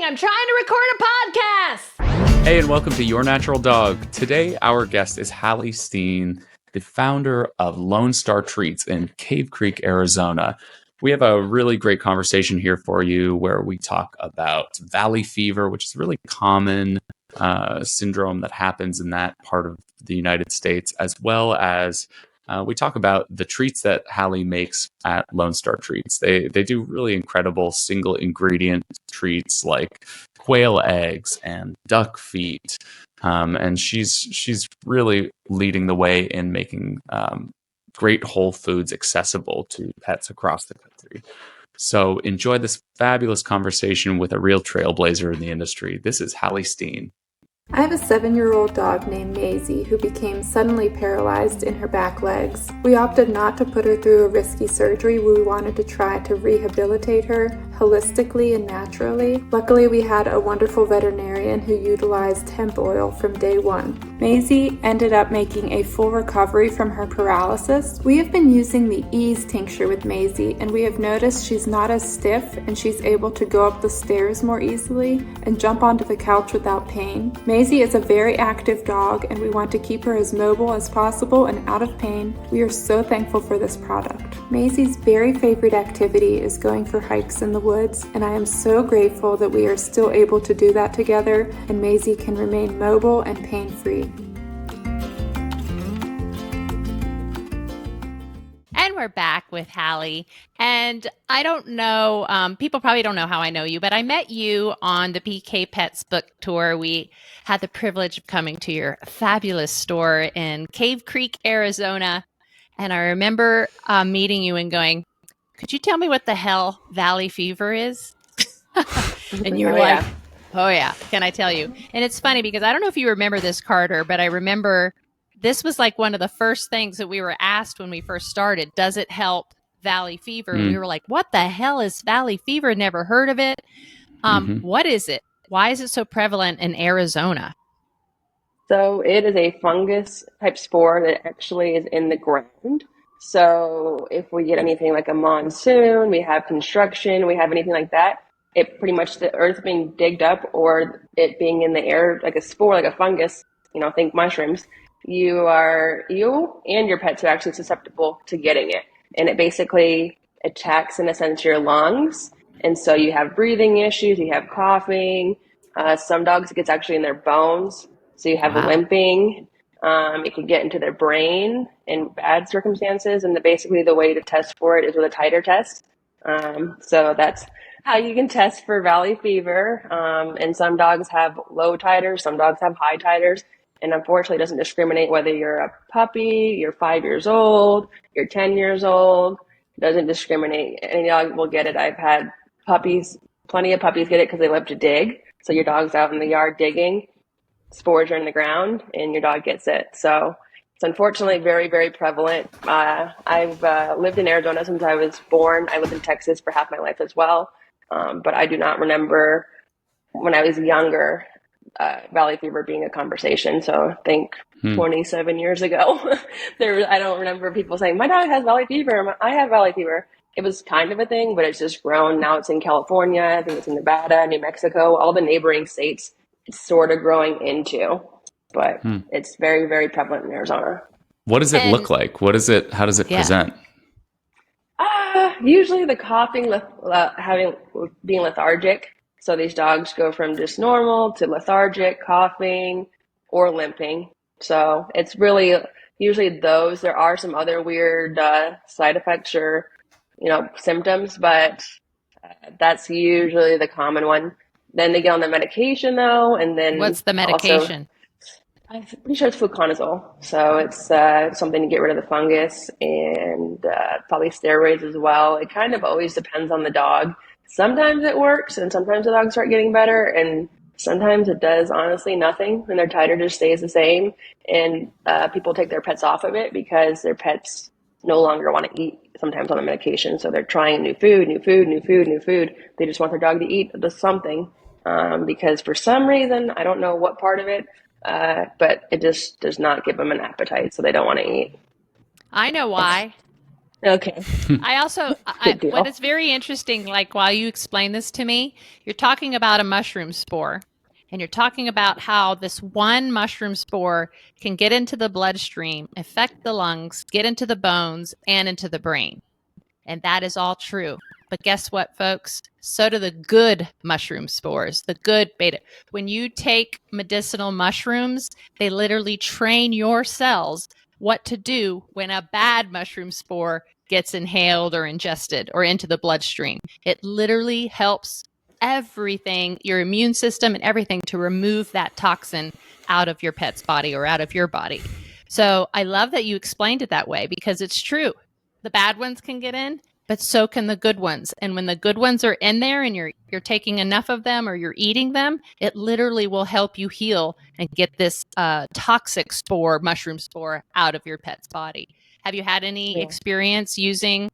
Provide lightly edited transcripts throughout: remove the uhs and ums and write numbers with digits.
I'm trying to record a podcast. Hey, and welcome to Your Natural Dog. Today, our guest is Halle Stene, the founder of Lonestar Treats in Cave Creek, Arizona. We have a really great conversation here for you where we talk about valley fever, which is a really common syndrome that happens in that part of the United States, as well as we talk about the treats that Halle makes at Lonestar Treats. They do really incredible single ingredient treats like quail eggs and duck feet. And she's really leading the way in making great whole foods accessible to pets across the country. So enjoy this fabulous conversation with a real trailblazer in the industry. This is Halle Stene. I have a 7-year-old dog named Maisie who became suddenly paralyzed in her back legs. We opted not to put her through a risky surgery. We wanted to try to rehabilitate her holistically and naturally. Luckily, we had a wonderful veterinarian who utilized hemp oil from day one. Maisie ended up making a full recovery from her paralysis. We have been using the Ease tincture with Maisie, and we have noticed she's not as stiff and she's able to go up the stairs more easily and jump onto the couch without pain. Maisie is a very active dog, and we want to keep her as mobile as possible and out of pain. We are so thankful for this product. Maisie's very favorite activity is going for hikes in the woods, and I am so grateful that we are still able to do that together, and Maisie can remain mobile and pain-free. And we're back with Halle. And I don't know, people probably don't know how I know you, but I met you on the PK Pets book tour. We had the privilege of coming to your fabulous store in Cave Creek, Arizona. And I remember meeting you and going, could you tell me what the hell valley fever is? And you were like, oh yeah, can I tell you? And it's funny because I don't know if you remember this, Carter, but I remember this was like one of the first things that we were asked when we first started. Does it help valley fever? And we were like, what the hell is valley fever? Never heard of it. What is it? Why is it so prevalent in Arizona? So it is a fungus type spore that actually is in the ground. So if we get anything like a monsoon, we have construction, we have anything like that, it pretty much the earth being digged up or it being in the air like a spore, like a fungus, think mushrooms, you and your pets are actually susceptible to getting it. And it basically attacks, in a sense, your lungs. And so you have breathing issues, you have coughing. Some dogs, it gets actually in their bones. So you have limping. It can get into their brain in bad circumstances. And basically the way to test for it is with a titer test. So that's how you can test for valley fever. And some dogs have low titers, some dogs have high titers. And unfortunately, it doesn't discriminate whether you're a puppy, you're 5 years old, you're 10 years old. It doesn't discriminate. Any dog will get it. I've had plenty of puppies get it because they love to dig. So your dog's out in the yard digging, spores are in the ground, and your dog gets it. So it's unfortunately very, very prevalent. I've lived in Arizona since I was born. I lived in Texas for half my life as well. But I do not remember when I was younger valley fever being a conversation. So I think 27 years ago, I don't remember people saying, my dog has valley fever, I have valley fever. It was kind of a thing, but it's just grown. Now it's in California, I think it's in Nevada, New Mexico, all the neighboring states it's sort of growing into. But it's very, very prevalent in Arizona. What does it look like? How does it present? Usually the coughing, being lethargic. So these dogs go from just normal to lethargic, coughing, or limping. So it's really usually those. There are some other weird side effects or, symptoms, but that's usually the common one. Then they get on the medication though, and then what's the medication? I'm pretty sure it's fluconazole. So it's something to get rid of the fungus and probably steroids as well. It kind of always depends on the dog. Sometimes it works, and sometimes the dogs start getting better, and sometimes it does honestly nothing, and their titer just stays the same. And people take their pets off of it because their pets no longer want to eat sometimes on the medication. So they're trying new food. They just want their dog to eat something because for some reason, I don't know what part of it, but it just does not give them an appetite, so they don't want to eat. I know why. Okay. I also, Good what deal. is very interesting, like while you explain this to me, you're talking about a mushroom spore, and you're talking about how this one mushroom spore can get into the bloodstream, affect the lungs, get into the bones, and into the brain. And that is all true. But guess what, folks? So do the good mushroom spores, the good beta. When you take medicinal mushrooms, they literally train your cells what to do when a bad mushroom spore gets inhaled or ingested or into the bloodstream. It literally helps everything, your immune system and everything, to remove that toxin out of your pet's body or out of your body. So I love that you explained it that way, because it's true. The bad ones can get in, but so can the good ones. And when the good ones are in there and you're taking enough of them or you're eating them, it literally will help you heal and get this toxic spore, mushroom spore, out of your pet's body. Have you had any Yeah. experience using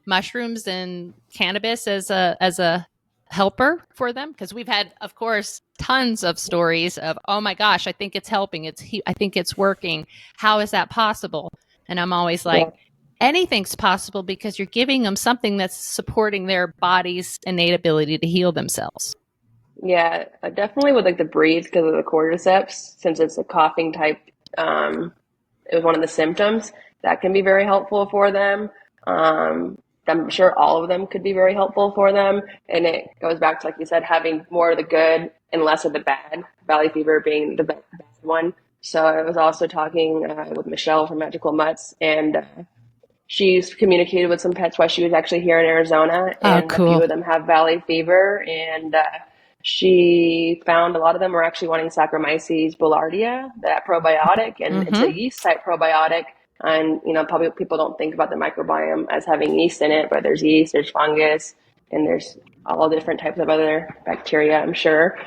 mushrooms and cannabis as a helper for them? Because we've had, of course, tons of stories of, oh my gosh, I think it's helping. I think it's working. How is that possible? And I'm always like, Yeah. anything's possible, because you're giving them something that's supporting their body's innate ability to heal themselves. Yeah, definitely with like the breathe because of the cordyceps, since it's a coughing type, it was one of the symptoms that can be very helpful for them. I'm sure all of them could be very helpful for them. And it goes back to, like you said, having more of the good and less of the bad, valley fever being the bad one. So I was also talking with Michelle from Magical Mutts, and she's communicated with some pets while she was actually here in Arizona, Oh, and a few cool. of them have valley fever, and she found a lot of them were actually wanting Saccharomyces boulardii, that probiotic, and it's a yeast type probiotic. And probably people don't think about the microbiome as having yeast in it, but there's yeast, there's fungus, and there's all different types of other bacteria. I'm sure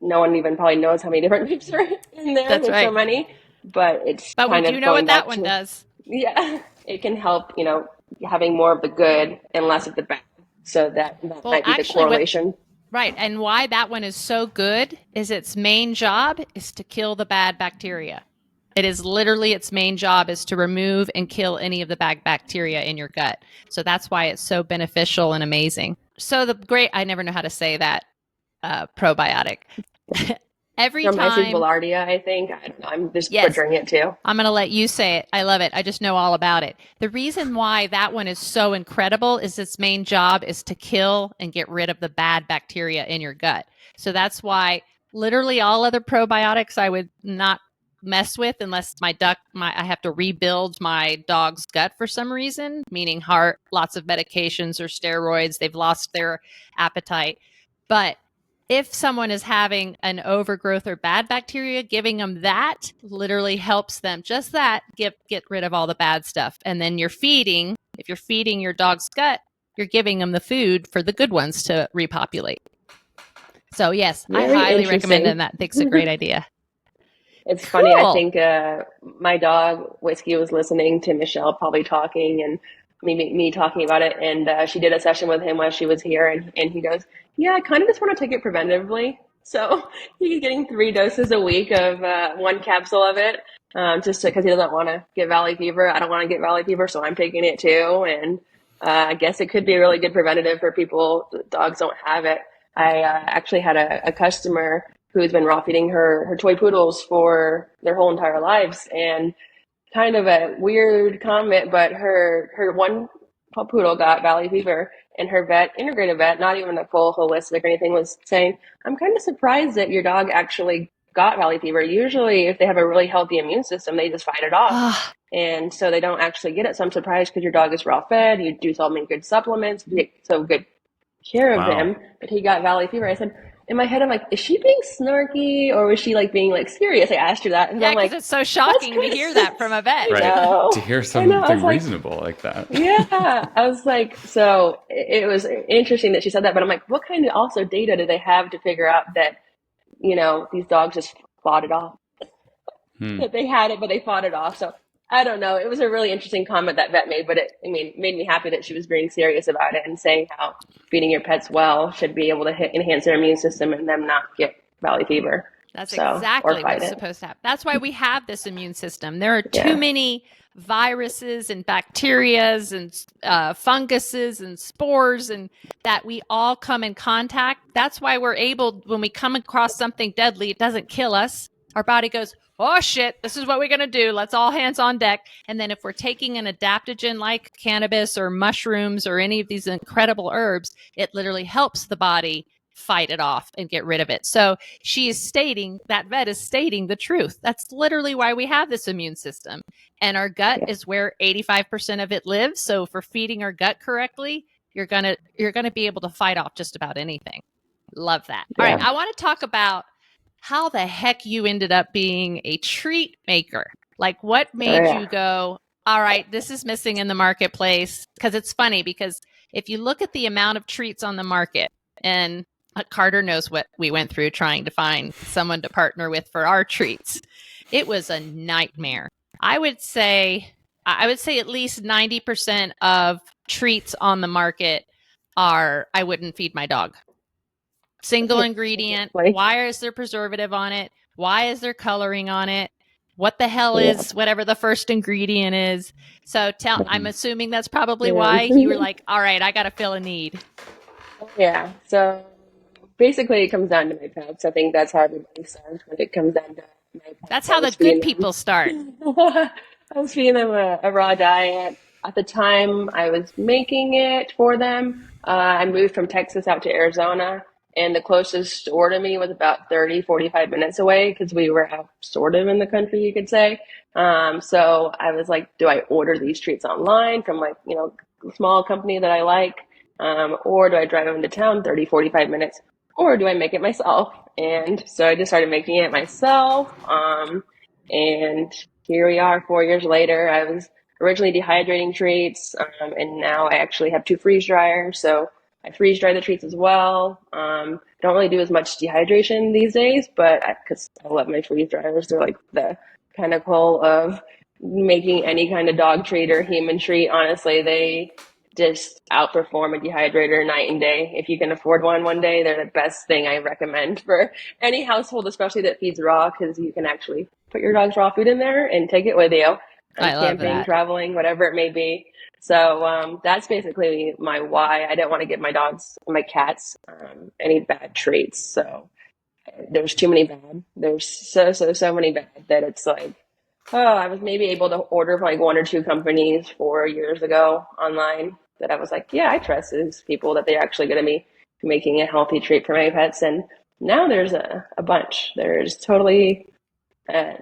no one even probably knows how many different types are in there. That's There's so right. many, but it's But we kind do of know going what that back one to, does. yeah, it can help, having more of the good and less of the bad. So that Well, might be the actually, correlation. right. And why that one is so good is its main job is to kill the bad bacteria. It is literally its main job is to remove and kill any of the bad bacteria in your gut. So that's why it's so beneficial and amazing. So I never know how to say that, probiotic. Every Saccharomyces time, boulardii, I think. I don't know. I'm just yes, butchering it too. I'm going to let you say it. I love it. I just know all about it. The reason why that one is so incredible is its main job is to kill and get rid of the bad bacteria in your gut. So that's why literally all other probiotics I would not mess with unless I have to rebuild my dog's gut for some reason, meaning heart, lots of medications or steroids, they've lost their appetite. But if someone is having an overgrowth or bad bacteria, giving them that literally helps them just that get rid of all the bad stuff. And then if you're feeding your dog's gut, you're giving them the food for the good ones to repopulate. So yes, I Very highly recommend interesting. that. I think it's a great idea. It's funny. I Cool. think my dog Whiskey was listening to Michelle probably talking, and me talking about it, and she did a session with him while she was here, and he goes, "Yeah, I kind of just want to take it preventatively." So he's getting 3 doses a week of one capsule of it, just because he doesn't want to get valley fever. I don't want to get valley fever, so I'm taking it too. And I guess it could be a really good preventative for people. Dogs don't have it. I actually had a customer who's been raw feeding her toy poodles for their whole entire lives. And kind of a weird comment, but her one poodle got valley fever, and her integrative vet, not even a full holistic or anything, was saying, "I'm kind of surprised that your dog actually got valley fever. Usually if they have a really healthy immune system, they just fight it off. And so they don't actually get it. So I'm surprised because your dog is raw fed. You do so many good supplements, you take so good care of Wow. him, but he got valley fever." I said, in my head, I'm like, is she being snarky or was she like being like serious? I asked her that, and Yeah, I'm because like, it's so that's shocking to kind of hear that from a vet. Right. know. To hear I know. I something was like, reasonable like that. yeah. I was like, so it was interesting that she said that, but I'm like, what kind of also data do they have to figure out that, these dogs just fought it off? That they had it, but they fought it off. So I don't know. It was a really interesting comment that vet made, but made me happy that she was being serious about it and saying how feeding your pets well should be able to enhance their immune system and them not get valley fever. That's or exactly fight what's it. supposed to happen. That's why we have this immune system. There are Yeah. too many viruses and bacterias and funguses and spores and that we all come in contact. That's why we're able, when we come across something deadly, it doesn't kill us. Our body goes, oh shit, this is what we're going to do. Let's all hands on deck. And then if we're taking an adaptogen like cannabis or mushrooms or any of these incredible herbs, it literally helps the body fight it off and get rid of it. So she is stating, that vet is stating the truth. That's literally why we have this immune system. And our gut is where 85% of it lives. So if we're feeding our gut correctly, you're gonna be able to fight off just about anything. Love that. All right, I want to talk about how the heck you ended up being a treat maker. Like, what made you go, all right, this is missing in the marketplace? Because it's funny, because if you look at the amount of treats on the market, and Carter knows what we went through trying to find someone to partner with for our treats. It was a nightmare. I would say at least 90% of treats on the market are, I wouldn't feed my dog. Single ingredient. Why is there preservative on it? Why is there coloring on it? What the hell is whatever the first ingredient is? So I'm assuming that's probably why you were like, all right, I got to fill a need. Yeah. So basically it comes down to my pets. I think that's how everybody starts when it comes down to my pets. That's how the good people start. I was feeding them a raw diet. At the time I was making it for them, I moved from Texas out to Arizona, and the closest store to me was about 30, 45 minutes away because we were out sort of in the country, you could say. So I was like, do I order these treats online from like, a small company that I like? Or do I drive into town 30, 45 minutes? Or do I make it myself? And so I just started making it myself. And here we are 4 years later. I was originally dehydrating treats, and now I actually have 2 freeze dryers. So I freeze dry the treats as well. Don't really do as much dehydration these days, but because I love my freeze dryers, they're like the pinnacle of making any kind of dog treat or human treat. Honestly, they just outperform a dehydrator night and day. If you can afford one day, they're the best thing I recommend for any household, especially that feeds raw, because you can actually put your dog's raw food in there and take it with you. Camping, traveling, whatever it may be. So that's basically my why. I didn't want to give my dogs, my cats, any bad treats. So there's too many bad. There's so many bad that it's like, I was maybe able to order from like 1 or 2 companies 4 years ago online that I was like, yeah, I trust these people that they're actually going to be making a healthy treat for my pets. And now there's a bunch. There's totally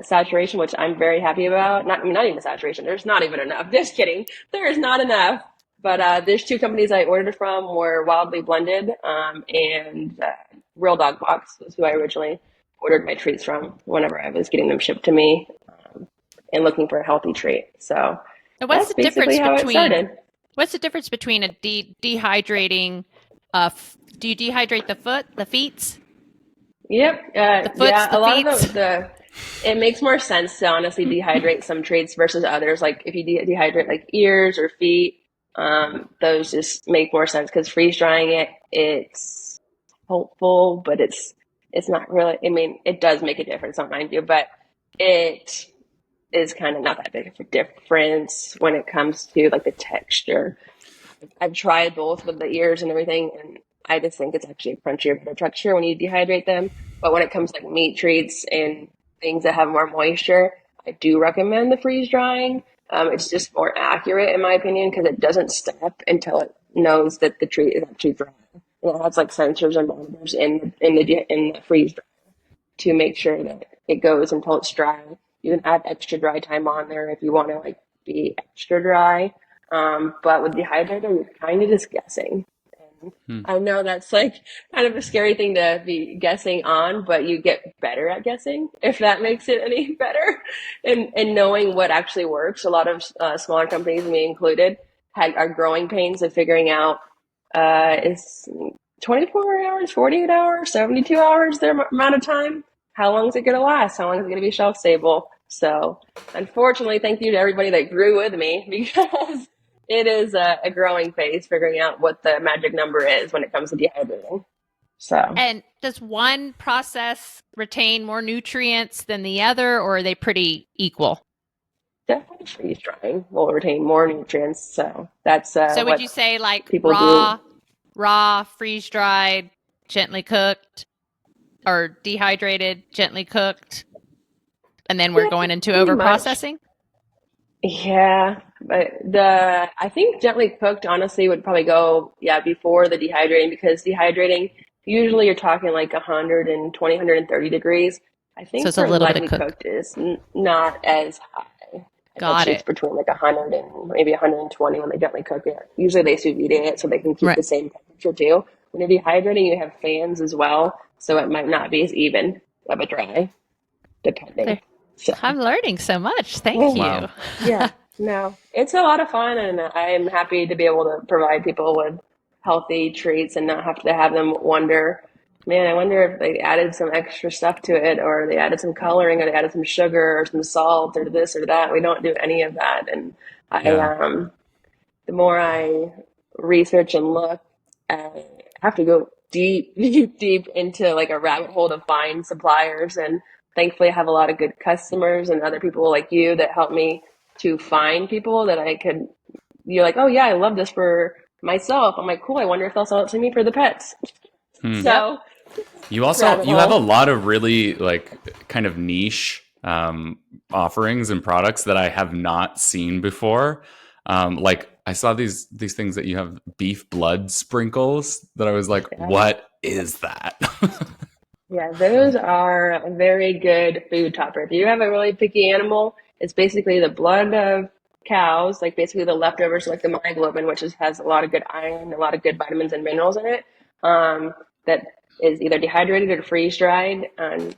saturation, which I'm very happy about. Not even saturation. There's not even enough. Just kidding. There is not enough. But there's 2 companies I ordered from were Wildly Blended and Real Dog Box was who I originally ordered my treats from whenever I was getting them shipped to me and looking for a healthy treat. So that's basically how it started. What's the difference between a dehydrating? Do you dehydrate the feet? Yep. The foots, yeah. A lot of it makes more sense to honestly dehydrate some treats versus others. Like if you dehydrate like ears or feet, those just make more sense because freeze drying it's helpful, but it's not really. I mean, it does make a difference, don't mind you, but it is kind of not that big of a difference when it comes to like the texture. I've tried both with the ears and everything, and I just think it's actually a crunchier, better texture when you dehydrate them. But when it comes to like meat treats and things that have more moisture, I do recommend the freeze drying. It's just more accurate in my opinion because it doesn't stop until it knows that the treat is actually dry. And it has like sensors and monitors in the freeze dryer to make sure that it goes until it's dry. You can add extra dry time on there if you want to like be extra dry. But with dehydrator, you're kind of just guessing. And I know that's like kind of a scary thing to be guessing on, but you get better at guessing if that makes it any better. And knowing what actually works. A lot of smaller companies, me included, are growing pains of figuring out is 24 hours, 48 hours, 72 hours their amount of time. How long is it going to last? How long is it going to be shelf stable? So unfortunately, thank you to everybody that grew with me because it is a growing phase figuring out what the magic number is when it comes to dehydrating. So And does one process retain more nutrients than the other, or are they pretty equal? definitely freeze drying will retain more nutrients. So that's So would you what say like people do. raw, freeze dried, gently cooked, or dehydrated, gently cooked, and then we're Yeah, going into pretty over much. processing? Yeah, but I think gently cooked honestly would probably go, yeah, before the dehydrating, because dehydrating usually you're talking like 120, 130 degrees. I So think it's a for little bit of lightly cook. cooked is n not as high. I bet Got you it's it. between like 100 and maybe 120 when they gently cook it. Usually they sous vide it so they can keep Right. the same temperature too. When you're dehydrating, you have fans as well, so it might not be as even of a dry, depending. There. So. I'm learning so much. Thank Mm. you. Wow. Yeah, no, it's a lot of fun, and I'm happy to be able to provide people with healthy treats and not have to have them wonder, man, I wonder if they added some extra stuff to it, or they added some coloring, or they added some sugar, or some salt, or this or that. We don't do any of that, and I, Yeah. the more I research and look, I have to go deep, deep, deep into like a rabbit hole to find suppliers. And thankfully, I have a lot of good customers and other people like you that help me to find people that I could. You're like, oh yeah, I love this for myself. I'm like, cool. I wonder if they'll sell it to me for the pets. Hmm. Yep. So rabbit You have a hole. lot of really like kind of niche offerings and products that I have not seen before. Like I saw these things that you have beef blood sprinkles that I was like, Yeah. what is that? Yeah, those are a very good food topper. If you have a really picky animal, it's basically the blood of cows, like basically the leftovers, like the myoglobin, which has a lot of good iron, a lot of good vitamins and minerals in it. That is either dehydrated or freeze dried. A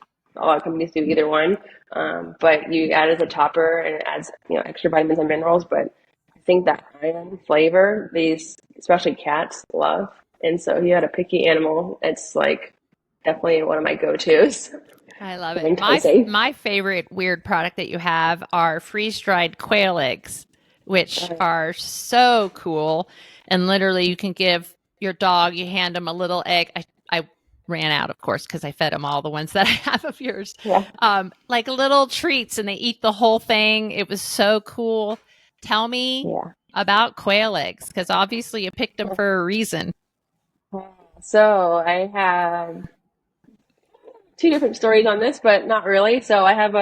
lot of companies do either one. But you add it as a topper and it adds, extra vitamins and minerals. But I think that iron flavor, these, especially cats, love. And so if you had a picky animal, it's like definitely one of my go-tos. I love Very it. enticing. My favorite weird product that you have are freeze dried quail eggs, which are so cool. And literally, you can give your dog, you hand them a little egg. I ran out, of course, because I fed them all the ones that I have of yours. Yeah, Like little treats, and they eat the whole thing. It was so cool. Tell me yeah. about quail eggs, because obviously you picked them for a reason. So I have two different stories on this, but not really. So I have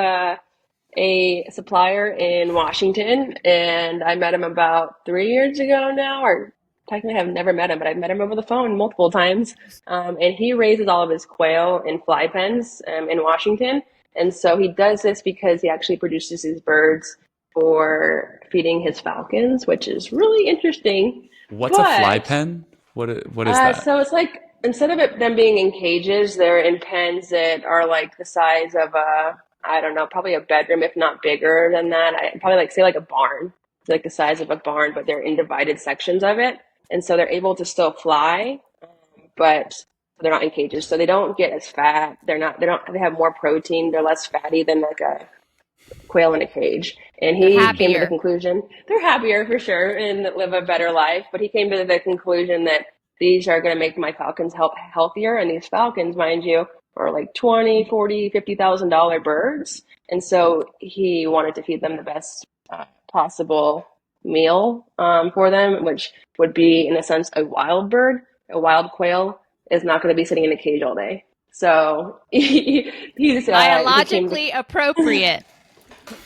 a supplier in Washington, and I met him about 3 years ago now, or technically I've never met him, but I've met him over the phone multiple times. And he raises all of his quail in fly pens in Washington. And so he does this because he actually produces his birds for feeding his falcons, which is really interesting. What's a fly But pen? What is that? so it's like instead of them being in cages, they're in pens that are like the size of I don't know, probably a bedroom, if not bigger than that. I probably like say like a barn. It's like the size of a barn, but they're in divided sections of it, and so they're able to still fly, but they're not in cages, so they don't get as fat. They're not. They don't. They have more protein. They're less fatty than like a quail in a cage. And They're he came to the happier. conclusion they're happier for sure and live a better life. But he came to the conclusion that these are going to make my falcons healthier. And these falcons, mind you, are like 20, 40, $50,000 birds. And so he wanted to feed them the best possible meal for them, which would be, in a sense, a wild bird. A wild quail is not going to be sitting in a cage all day. So he came to Biologically appropriate.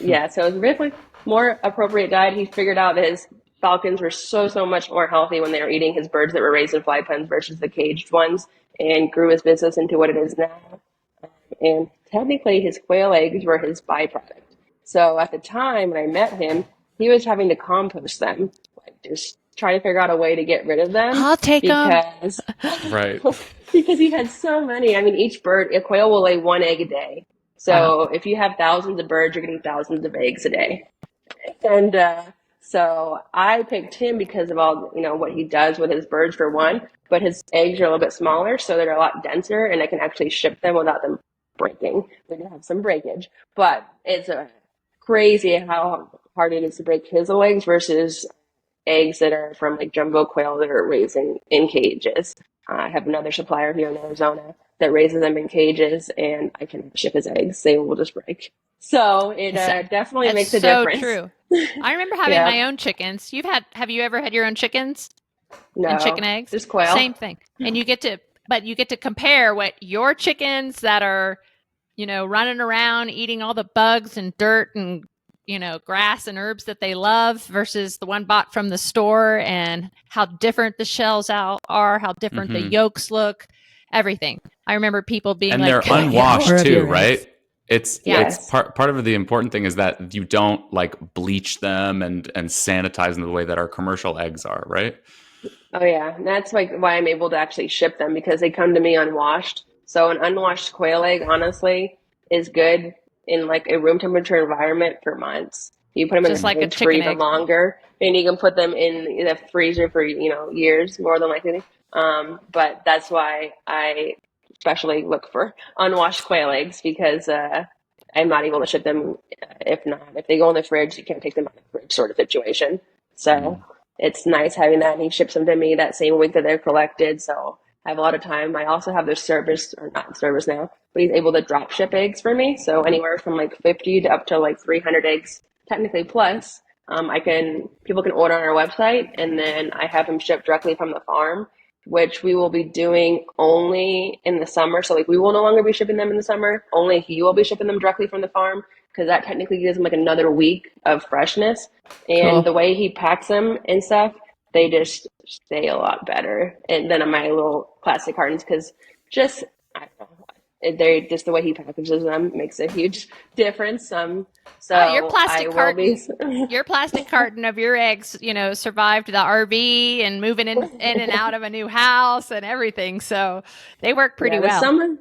yeah, so it was definitely more appropriate diet. He figured out that his falcons were so much more healthy when they were eating his birds that were raised in fly pens versus the caged ones, and grew his business into what it is now. And technically, his quail eggs were his byproduct. So at the time when I met him, he was having to compost them, like just trying to figure out a way to get rid of them I'll take them. because Right. because he had so many. I mean, each bird, a quail will lay one egg a day. Wow. So if you have thousands of birds, you're getting thousands of eggs a day. And so I picked him because of all, what he does with his birds for one, but his eggs are a little bit smaller, so they're a lot denser, and I can actually ship them without them breaking. We do have some breakage, but it's crazy how hard it is to break his eggs versus eggs that are from like jumbo quail that are raised in cages. I have another supplier here in Arizona that raises them in cages, and I can ship his eggs. They will just break. So it definitely That's makes a so difference. true. I remember having Yeah. my own chickens. Have you ever had your own chickens and No, chicken eggs? just quail. Same thing. And you get to compare what your chickens that are, running around eating all the bugs and dirt and, grass and herbs that they love versus the one bought from the store, and how different the shells are, how different the yolks look, everything. I remember people being And like, they're "Can I get unwashed more of too, your right? eggs?" It's Yes. part of the important thing is that you don't like bleach them and sanitize them the way that our commercial eggs are, right? Oh yeah, and that's like why I'm able to actually ship them, because they come to me unwashed. So an unwashed quail egg, honestly, is good in like a room temperature environment for months. You put them in Just the like a fridge for chicken even egg. longer, and you can put them in the freezer for years, more than likely. But that's why I especially look for unwashed quail eggs, because I'm not able to ship them. If they go in the fridge, you can't take them out of the fridge, sort of situation. So it's nice having that, and he ships them to me that same week that they're collected. So I have a lot of time. I also have their service, or not service now, but he's able to drop ship eggs for me. So anywhere from like 50 to up to like 300 eggs, technically plus. People can order on our website, and then I have them shipped directly from the farm, which we will be doing only in the summer. So like we will no longer be shipping them in the summer. Only he will be shipping them directly from the farm, because that technically gives them like another week of freshness. And Cool. the way he packs them and stuff, they just stay a lot better and than on my little plastic cartons, because just I don't know. They just the way he packages them makes a huge difference. Oh, your So I plastic will be. carton, your plastic carton of your eggs, survived the RV and moving in and out of a new house and everything. So they work pretty Yeah, the well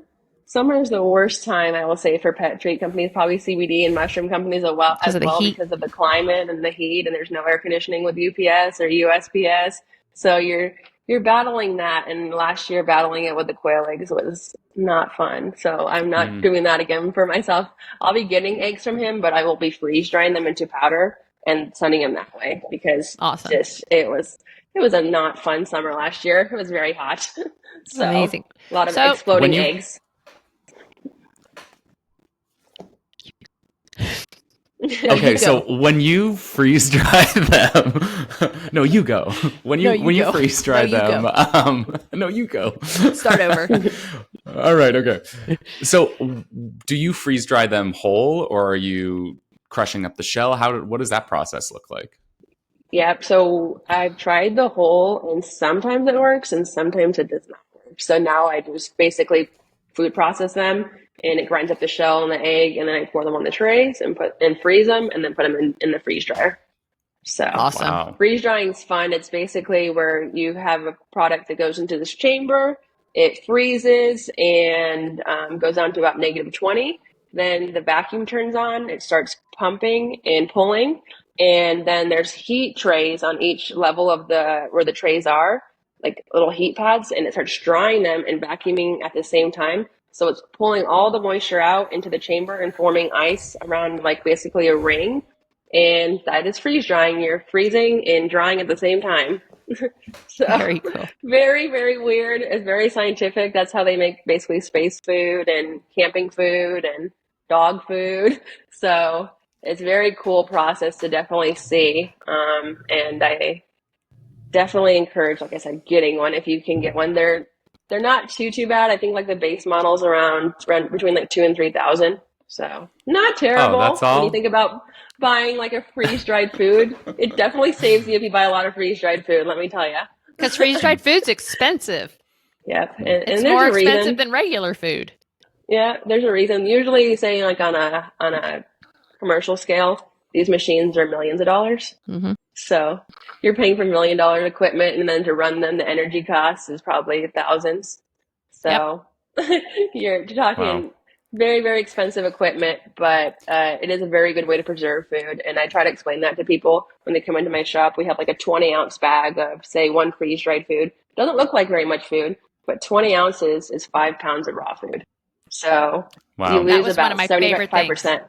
summer is the worst time, I will say, for pet treat companies, probably CBD and mushroom companies because of the heat. because of the climate and the heat, and there's no air conditioning with UPS or USPS. So you're battling that, and last year battling it with the quail eggs was not fun. So I'm not doing that again for myself. I'll be getting eggs from him, but I will be freeze drying them into powder and sending them that way, because Awesome. it was a not fun summer last year. It was very hot. So Amazing. a lot of So exploding eggs. Okay, so when you freeze dry them, no, you go. When you go. freeze dry No, you them, no, you go. Start over. All right, okay. So, do you freeze dry them whole, or are you crushing up the shell? What does that process look like? Yep. So I've tried the whole, and sometimes it works and sometimes it does not work. So now I just basically food process them, and it grinds up the shell and the egg, and then I pour them on the trays and freeze them, and then put them in the freeze dryer. So Awesome. Wow. freeze drying is fun. It's basically where you have a product that goes into this chamber, it freezes and goes down to about -20. Then the vacuum turns on, it starts pumping and pulling, and then there's heat trays on each level of where the trays are, like little heat pads, and it starts drying them and vacuuming at the same time. So it's pulling all the moisture out into the chamber and forming ice around like basically a ring. And that is freeze drying. You're freezing and drying at the same time. So Very cool. very, very weird. It's very scientific. That's how they make basically space food and camping food and dog food. So it's a very cool process to definitely see. And I definitely encourage, like I said, getting one if you can get one. They're not too bad. I think like the base model's around between like 2,000 and 3,000. So not terrible that's when you all? think about buying like a freeze dried food. It definitely saves you if you buy a lot of freeze dried food. Let me tell you. Because freeze dried food's expensive. Yep, and It's there's more a expensive reason. than regular food. Yeah, there's a reason. Usually, say like on a commercial scale, these machines are millions of dollars. Mm-hmm. So you're paying for $1 million equipment, and then to run them, the energy cost is probably thousands. Yep. So you're talking Wow. very, very expensive equipment, but it is a very good way to preserve food. And I try to explain that to people when they come into my shop. We have like a 20-ounce bag of, say, one freeze-dried food. Doesn't look like very much food, but 20 ounces is 5 pounds of raw food. So Wow. you That lose was one about of my favorite 75%.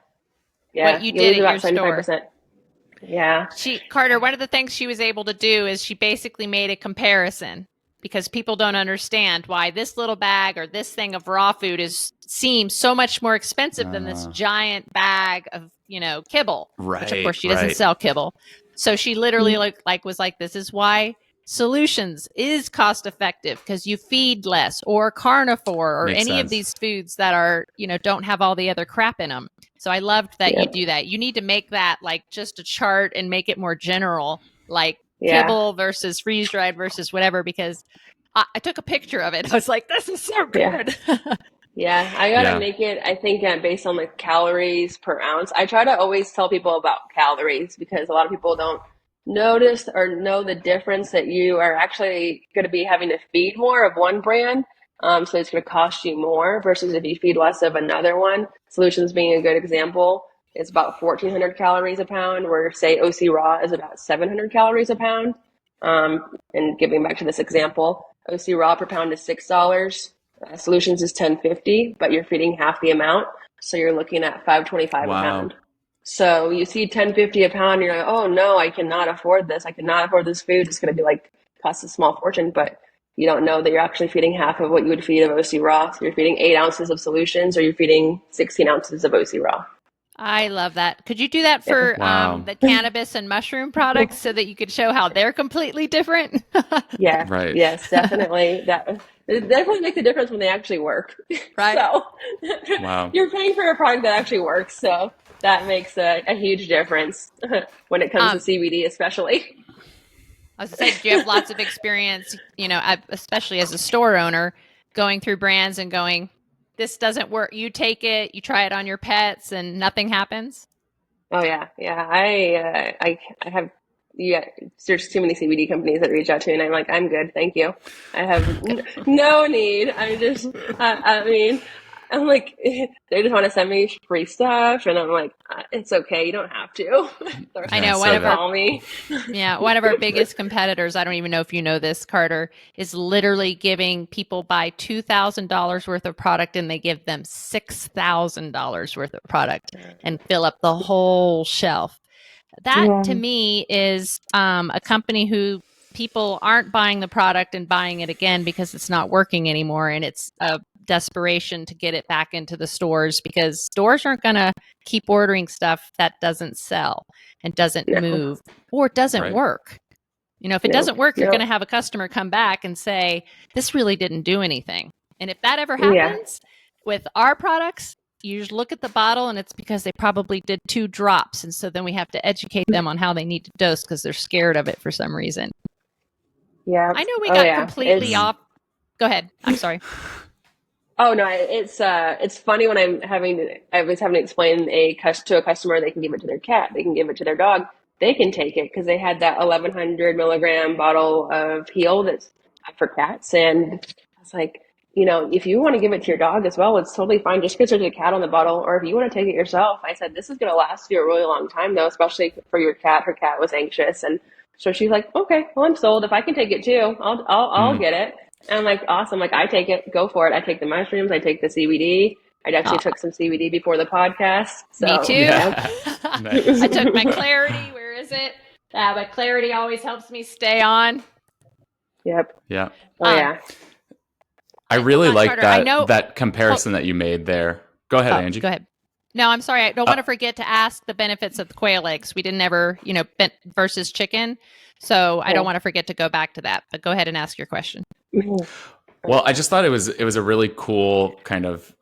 Yeah, What you you did lose at about your store. 75%. Yeah. Carter, one of the things she was able to do is she basically made a comparison because people don't understand why this little bag or this thing of raw food seems so much more expensive than this giant bag of, kibble, which of course she doesn't sell kibble. So she literally was like, this is why Solutions is cost effective because you feed less, or carnivore, or Makes any of sense. these foods that are, don't have all the other crap in them. So I loved that you do that. You need to make that like just a chart and make it more general, like kibble versus freeze dried versus whatever, because I took a picture of it. I was like, this is so good. Yeah, I gotta make it, I think, based on the calories per ounce. I try to always tell people about calories because a lot of people don't notice or know the difference that you are actually going to be having to feed more of one brand. So it's going to cost you more versus if you feed less of another one. Solutions being a good example. It's about 1,400 calories a pound, where say OC Raw is about 700 calories a pound. And giving back to this example, OC Raw per pound is $6. Solutions is $10.50, but you're feeding half the amount, so you're looking at $5.25 a pound. So you see $10.50 a pound, you're like, oh no, I cannot afford this. I cannot afford this food. It's going to be like cost a small fortune, but you don't know that you're actually feeding half of what you would feed of OC Raw. So you're feeding 8 ounces of Solutions, or you're feeding 16 ounces of OC Raw. I love that. Could you do that for the cannabis and mushroom products so that you could show how they're completely different? Yeah. Right. Yes, definitely. It definitely makes a difference when they actually work. Right. So you're paying for a product that actually works. So that makes a huge difference when it comes to CBD, especially. I was going to say, do you have lots of experience, especially as a store owner, going through brands and going, this doesn't work. You take it, you try it on your pets, and nothing happens? Oh, yeah. Yeah. I have, there's too many CBD companies that reach out to me, and I'm like, I'm good. Thank you. I have no need. I'm like, they just want to send me free stuff. And I'm like, it's okay. You don't have to. I know one of our biggest competitors, I don't even know if you know this, Carter, is literally giving people buy $2,000 worth of product and they give them $6,000 worth of product and fill up the whole shelf. That to me is a company who people aren't buying the product and buying it again because it's not working anymore. And it's a desperation to get it back into the stores, because stores aren't going to keep ordering stuff that doesn't sell and doesn't move or doesn't work. If it doesn't work, you're going to have a customer come back and say, this really didn't do anything. And if that ever happens with our products, you just look at the bottle and it's because they probably did 2 drops. And so then we have to educate them on how they need to dose because they're scared of it for some reason. Yeah. I know we got completely off. Go ahead. I'm sorry. Oh no, it's funny when I was having to explain to a customer, they can give it to their cat, they can give it to their dog, they can take it because they had that 1,100 milligram bottle of Heal that's for cats, and I was like, if you want to give it to your dog as well, it's totally fine. Just because there's a cat on the bottle, or if you want to take it yourself, I said this is going to last you a really long time though, especially for your cat. Her cat was anxious, and so she's like, okay, well I'm sold. If I can take it too, I'll get it. And I'm like, awesome. Like, I take it. Go for it. I take the mushrooms. I take the CBD. I actually took some CBD before the podcast. So. Me too. Nice. I took my Clarity. Where is it? My Clarity always helps me stay on. Yep. Yeah. Oh, yeah. I really like that comparison that you made there. Go ahead, Angie. Go ahead. No, I'm sorry. I don't want to forget to ask the benefits of the quail eggs. We didn't ever, versus chicken. So I don't want to forget to go back to that. But go ahead and ask your question. Well, I just thought it was a really cool kind of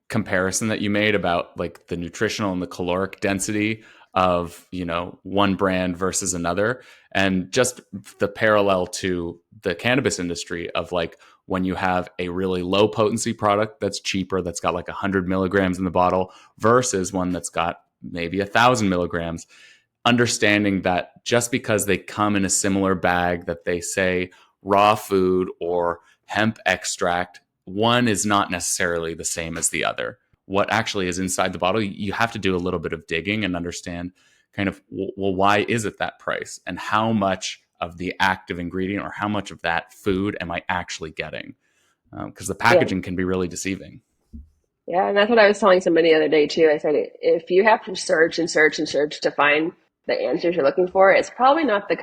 comparison that you made about like the nutritional and the caloric density of, one brand versus another, and just the parallel to the cannabis industry of like when you have a really low potency product that's cheaper, that's got like 100 milligrams in the bottle versus one that's got maybe 1,000 milligrams. Understanding that just because they come in a similar bag, that they say raw food or hemp extract, one is not necessarily the same as the other. What actually is inside the bottle, you have to do a little bit of digging and understand kind of, well, why is it that price? And how much of the active ingredient or how much of that food am I actually getting? Because the packaging can be really deceiving. Yeah, and that's what I was telling somebody the other day too. I said, if you have to search and search and search to find the answers you're looking for, it's probably not the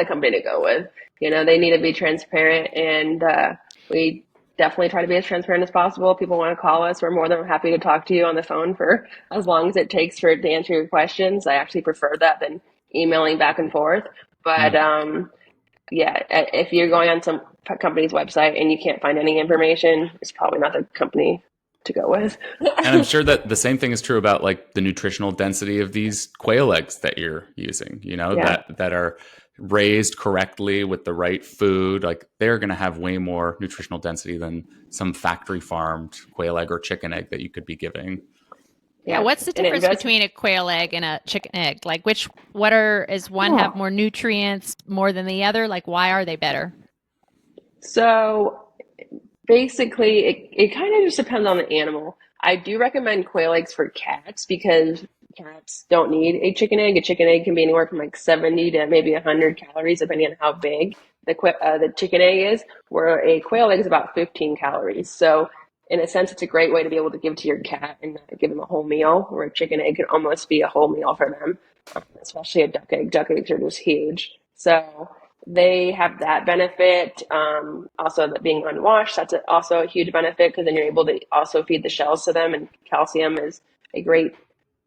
company to go with. They need to be transparent, and we definitely try to be as transparent as possible. If people want to call us, we're more than happy to talk to you on the phone for as long as it takes for it to answer your questions. I actually prefer that than emailing back and forth. But yeah, if you're going on some company's website and you can't find any information, it's probably not the company to go with. And I'm sure that the same thing is true about like the nutritional density of these quail eggs that you're using, that are raised correctly with the right food. Like they're going to have way more nutritional density than some factory farmed quail egg or chicken egg that you could be giving. Yeah, what's the difference between a quail egg and a chicken egg? Like is one have more nutrients more than the other? Like why are they better? So basically it kind of just depends on the animal. I do recommend quail eggs for cats because cats don't need a chicken egg. A chicken egg can be anywhere from like 70 to maybe 100 calories depending on how big the chicken egg is, where a quail egg is about 15 calories. So in a sense, it's a great way to be able to give to your cat and not give them a whole meal, where a chicken egg can almost be a whole meal for them, especially a duck egg. Duck eggs are just huge. So they have that benefit. Also, that being unwashed, that's also a huge benefit because then you're able to also feed the shells to them, and calcium is a great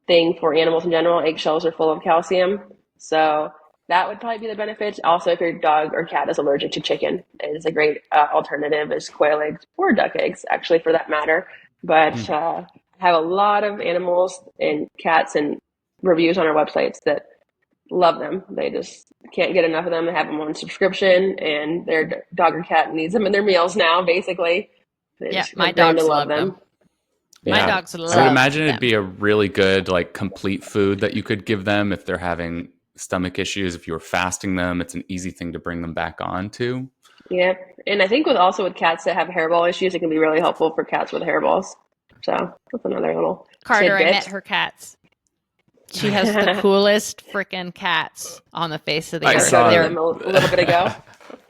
thing for animals in general. Eggshells are full of calcium. So that would probably be the benefit. Also, if your dog or cat is allergic to chicken, it is a great alternative as quail eggs or duck eggs, actually, for that matter. But I have a lot of animals and cats and reviews on our websites that love them. They just can't get enough of them. They have them on subscription, and their dog or cat needs them in their meals now, basically. My dogs love them. Yeah. My dogs love I would imagine them. it'd be a really good, like, complete food that you could give them if they're having stomach issues. If you were fasting them, it's an easy thing to bring them back on to. Yeah, and I think with cats that have hairball issues, it can be really helpful for cats with hairballs. So that's another little Carter, tidbit. I met her cats. She has the coolest freaking cats on the face of the earth. I saw them a little bit ago.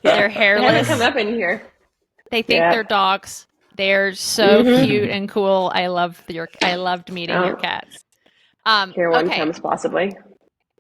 They're hairless. They haven't come up in here. They think they're dogs. They're so cute and cool. I loved meeting your cats. Here one comes possibly.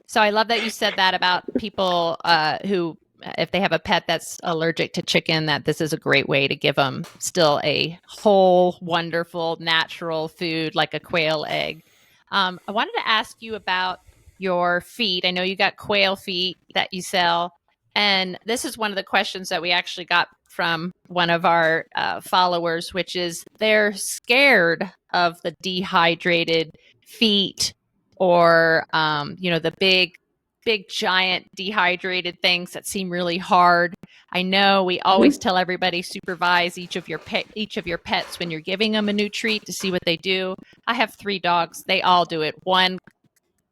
So I love that you said that about people who, if they have a pet that's allergic to chicken, that this is a great way to give them still a whole, wonderful, natural food like a quail egg. I wanted to ask you about your feet. I know you got quail feet that you sell. And this is one of the questions that we actually got from one of our followers, which is they're scared of the dehydrated feet or, the big, giant dehydrated things that seem really hard. I know we always tell everybody supervise each of your pets when you're giving them a new treat to see what they do. I have 3 dogs. They all do it. One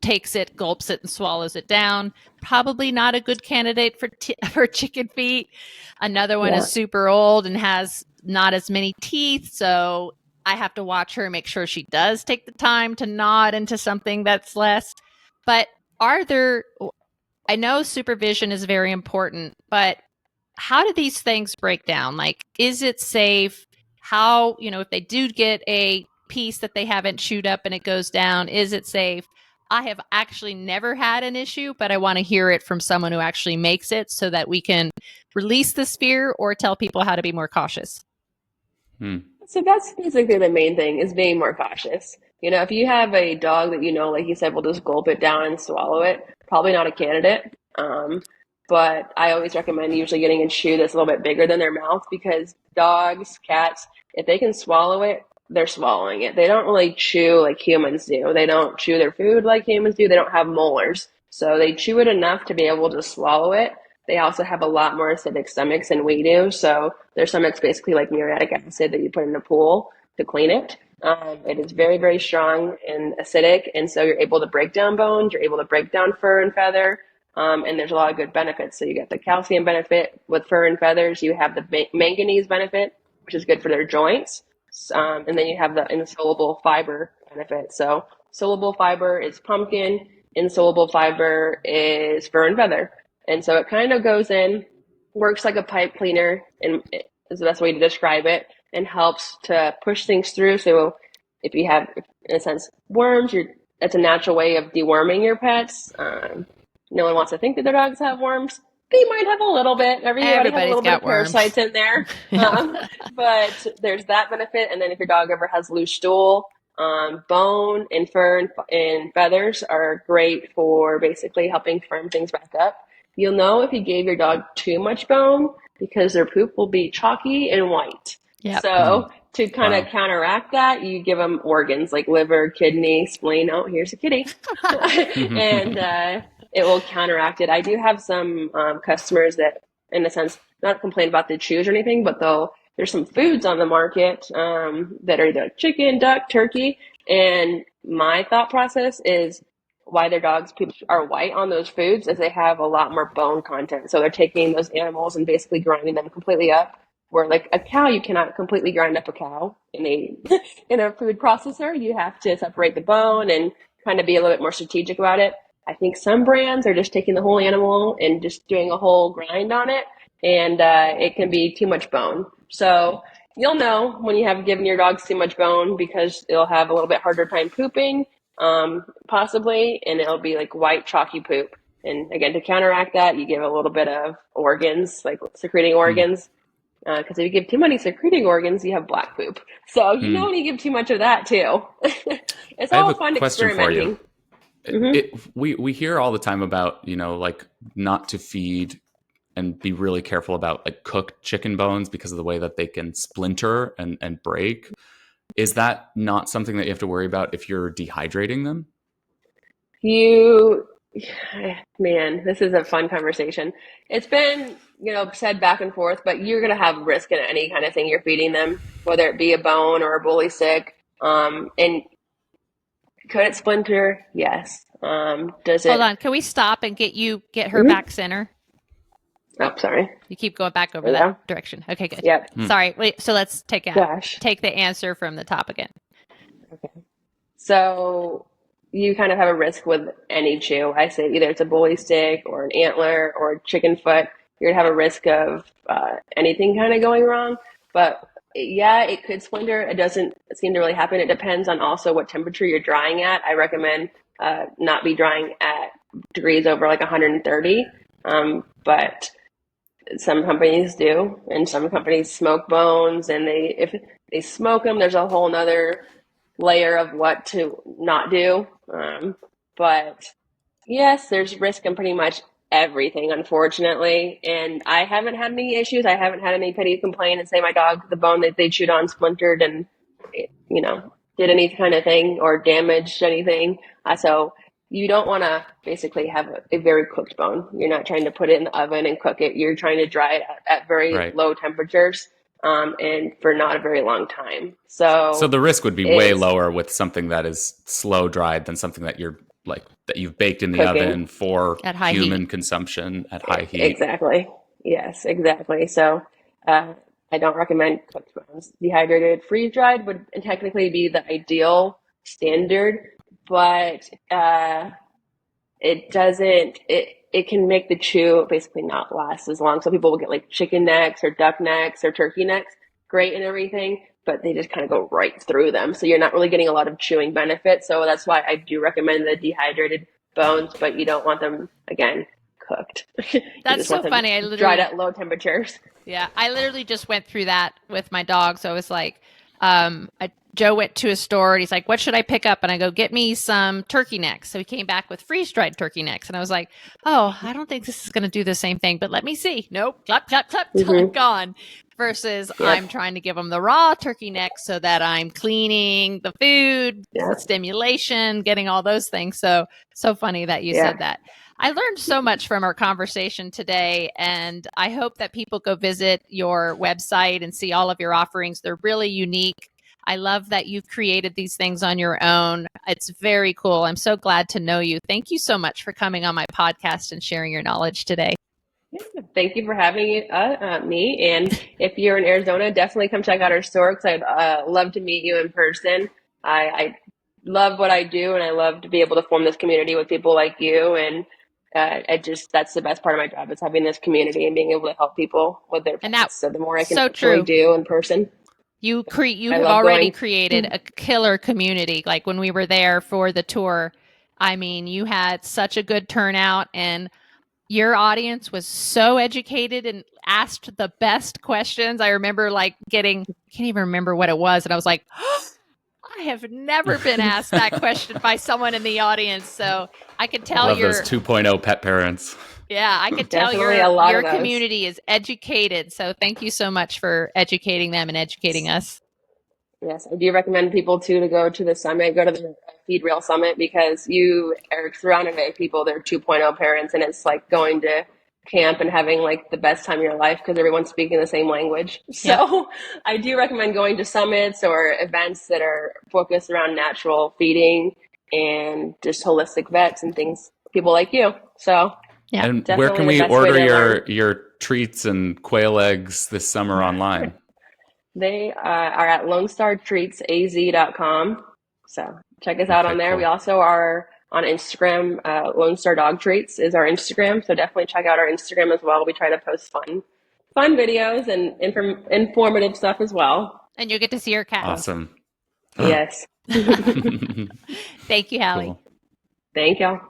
takes it, gulps it, and swallows it down. Probably not a good candidate for chicken feet. Another one is super old and has not as many teeth, so I have to watch her and make sure she does take the time to nod into something that's less. But I know supervision is very important, but how do these things break down? Like, is it safe? How, if they do get a piece that they haven't chewed up and it goes down, is it safe? I have actually never had an issue, but I want to hear it from someone who actually makes it so that we can release this fear or tell people how to be more cautious. So that's basically the main thing, is being more cautious. If you have a dog that like you said, will just gulp it down and swallow it, probably not a candidate. But I always recommend usually getting a chew that's a little bit bigger than their mouth, because dogs, cats, if they can swallow it, they're swallowing it. They don't really chew like humans do. They don't chew their food like humans do. They don't have molars. So they chew it enough to be able to swallow it. They also have a lot more acidic stomachs than we do. So their stomach's basically like muriatic acid that you put in a pool to clean it. It is very, very strong and acidic. And so you're able to break down bones. You're able to break down fur and feather. And there's a lot of good benefits. So you get the calcium benefit with fur and feathers. You have the manganese benefit, which is good for their joints. And then you have the insoluble fiber benefit. So soluble fiber is pumpkin, insoluble fiber is fur and feather. And so it kind of goes in, works like a pipe cleaner, and is the best way to describe it, and helps to push things through. So if you have, in a sense, worms, you're that's a natural way of deworming your pets. No one wants to think that their dogs have worms. They might have a little bit. Everybody has a Everybody's little bit got of parasites worms. in there. Yep. But there's that benefit. And then if your dog ever has loose stool, bone and fur and feathers are great for basically helping firm things back up. You'll know if you gave your dog too much bone because their poop will be chalky and white. Yep. So to kind of Wow. counteract that, you give them organs like liver, kidney, spleen. Oh, here's a kitty. And it will counteract it. I do have some customers that, in a sense, not complain about the chews or anything, but there's some foods on the market that are either chicken, duck, turkey. And my thought process is why their dogs are white on those foods is they have a lot more bone content. So they're taking those animals and basically grinding them completely up. Where like a cow, you cannot completely grind up a cow in a in a food processor. You have to separate the bone and kind of be a little bit more strategic about it. I think some brands are just taking the whole animal and just doing a whole grind on it, and it can be too much bone. So you'll know when you have given your dogs too much bone because it'll have a little bit harder time pooping, possibly, and it'll be like white chalky poop. And again, to counteract that, you give a little bit of organs, like secreting organs. Because if you give too many secreting organs, you have black poop. So you know when you give too much of that too. It's I have all a fun question for you. experimenting. We hear all the time about, like not to feed and be really careful about like cooked chicken bones because of the way that they can splinter and break. Is that not something that you have to worry about if you're dehydrating them? Man, this is a fun conversation. It's been, said back and forth, but you're going to have risk in any kind of thing you're feeding them, whether it be a bone or a bully stick. And could it splinter? Yes. Does it? Hold on. Can we stop and get her back center? Oh, sorry. You keep going back over Hello? that direction. Okay, good. Yep. Sorry. Wait. So let's take Gosh. the answer from the top again. Okay. So you kind of have a risk with any chew. I say either it's a bully stick or an antler or a chicken foot. You're gonna have a risk of anything kind of going wrong. But yeah, it could splinter. It doesn't seem to really happen. It depends on also what temperature you're drying at. I recommend not be drying at degrees over like 130. But some companies do, and some companies smoke bones, and if they smoke them, there's a whole nother layer of what to not do. But yes, there's risk in pretty much everything, unfortunately. And I haven't had any issues. I haven't had anybody complain and say my dog, the bone that they chewed on splintered and, did any kind of thing or damaged anything. So you don't want to basically have a very cooked bone. You're not trying to put it in the oven and cook it. You're trying to dry it at very low temperatures. And for not a very long time. So the risk would be way lower with something that is slow dried than something that that you've baked in the oven for human consumption at high heat. Exactly. Yes, exactly. So I don't recommend cooked bones. Dehydrated, freeze dried would technically be the ideal standard, but it doesn't. It can make the chew basically not last as long. So people will get like chicken necks or duck necks or turkey necks, great and everything, but they just kind of go right through them. So you're not really getting a lot of chewing benefit. So that's why I do recommend the dehydrated bones, but you don't want them, again, cooked. That's so funny. I literally dried at low temperatures. Yeah, I literally just went through that with my dog. So I was like, Joe went to a store and he's like, what should I pick up? And I go, get me some turkey necks. So he came back with freeze-dried turkey necks. And I was like, oh, I don't think this is going to do the same thing, but let me see. Nope. Clap, clap, clap, gone. Versus I'm trying to give them the raw turkey necks so that I'm cleaning the food, stimulation, getting all those things. So funny that you said that. I learned so much from our conversation today, and I hope that people go visit your website and see all of your offerings. They're really unique. I love that you've created these things on your own. It's very cool. I'm so glad to know you. Thank you so much for coming on my podcast and sharing your knowledge today. Yeah, thank you for having me. And if you're in Arizona, definitely come check out our store because I'd love to meet you in person. I love what I do, and I love to be able to form this community with people like you. And that's the best part of my job is having this community and being able to help people with their pets. So the more I can actually do in person. You I have love already going. created a killer community. Like when we were there for the tour, I mean, you had such a good turnout, and your audience was so educated and asked the best questions. I remember like getting, I can't even remember what it was, and I was like, I have never been asked that question by someone in the audience. So I could tell Love those your 2.0 pet parents. yeah, I could tell Definitely a lot your of those. community is educated. So thank you so much for educating them and educating us. Yes, I do recommend people too to go to the summit, go to the Feed Real Summit, because you are surrounded by people that are 2.0 parents, and it's like going to camp and having like the best time of your life because everyone's speaking the same language. Yep. So I do recommend going to summits or events that are focused around natural feeding and just holistic vets and things, people like you. So Yeah. And where can definitely the we best way order to learn. your treats and quail eggs this summer online? They are at lonestartreatsaz.com. So check us out Okay, on there. We cool. also are on Instagram. Lone Star Dog Treats is our Instagram. So definitely check out our Instagram as well. We try to post fun videos and informative stuff as well. And you'll get to see your cats. Awesome. Yes. Thank you, Halle. Cool. Thank y'all.